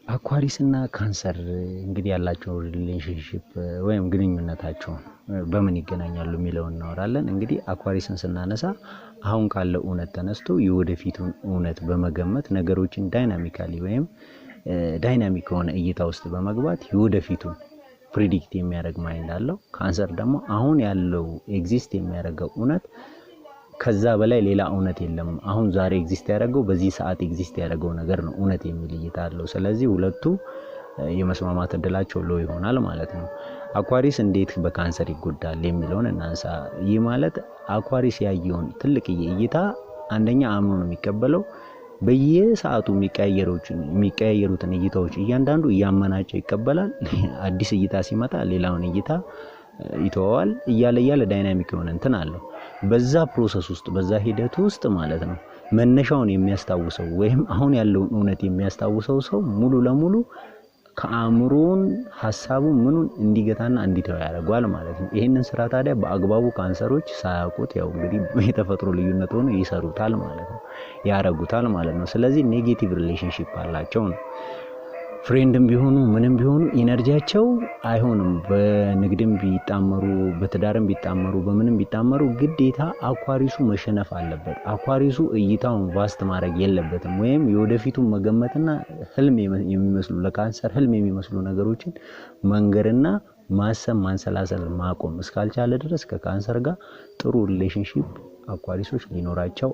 አኳሪስና ካንሰር እንግዲህ ያላቸው ሪሌሽንሺፕ ወይም ግንኙነታቸው በምን ይገናኛሉ የሚለውን እናወራለን። እንግዲህ አኳሪስን ስናነሳ አሁን ካለው እውነት ተነስቶ የወደፊቱን እውነት በመገመት ነገሮችን ዳይናሚካሊ ወይም ዳይናሚክ የሆነ እይታ ውስጥ በመግባት የወደፊቱን ፕሪዲክት የሚያደርግ ማይንድ አለው። ካንሰር ደግሞ አሁን ያለው ኤግዚስት የሚያደርገው እውነት ከዛ በላይ ሌላ እውነት የለም። አሁን ዛሬ ኤግዚስት ያደረገው በዚህ ሰዓት ኤግዚስት ያደረገው ነገር ነው እውነት የሚል እይታ አለው። ስለዚህ ሁለቱ የመስማማት እድላቸው ሎ ይሆናል ማለት ነው። አኳሪስ እንዴት በካንሰር ይጎዳል የሚለውን እናንሳ። ይህ ማለት አኳሪስ ያየውን ትልቅ እይታ አንደኛ አምኖ ነው የሚቀበለው። በየሰዓቱ የሚቀያየሩትን እይታዎች እያንዳንዱ እያመናጨ ይቀበላል። አዲስ እይታ ሲመጣ ሌላውን እይታ ይተዋል እያለ ዳይናሚክ የሆነ እንትን አለው። በዛ ፕሮሰስ ውስጥ በዛ ሂደት ውስጥ ማለት ነው መነሻውን የሚያስታውሰው ወይም አሁን ያለውን እውነት የሚያስታውሰው ሰው ሙሉ ለሙሉ ከአእምሮን ሐሳቡ ምኑን እንዲገታና እንዲተው ያደርጋል ማለት ነው። ይሄንን ስራ ታዲያ በአግባቡ ካንሰሮች ሳያውቁት ያው እንግዲህ የተፈጥሮ ልዩነት ሆኖ ይሰሩታል ማለት ነው፣ ያረጉታል ማለት ነው። ስለዚህ ኔጌቲቭ ሪሌሽንሺፕ አላቸው ነው። ፍሬንድም ቢሆኑ ምንም ቢሆኑ ኢነርጂያቸው አይሆንም። በንግድም ቢጣመሩ በትዳርም ቢጣመሩ በምንም ቢጣመሩ ግዴታ አኳሪሱ መሸነፍ አለበት። አኳሪሱ እይታውን ቫስት ማድረግ የለበትም። ወይም የወደፊቱን መገመትና ህልም የሚመስሉ ለካንሰር ህልም የሚመስሉ ነገሮችን መንገርና ማሰብ ማንሰላሰል ማቆም እስካልቻለ ድረስ ከካንሰር ጋር ጥሩ ሪሌሽንሺፕ አኳሪሶች ሊኖራቸው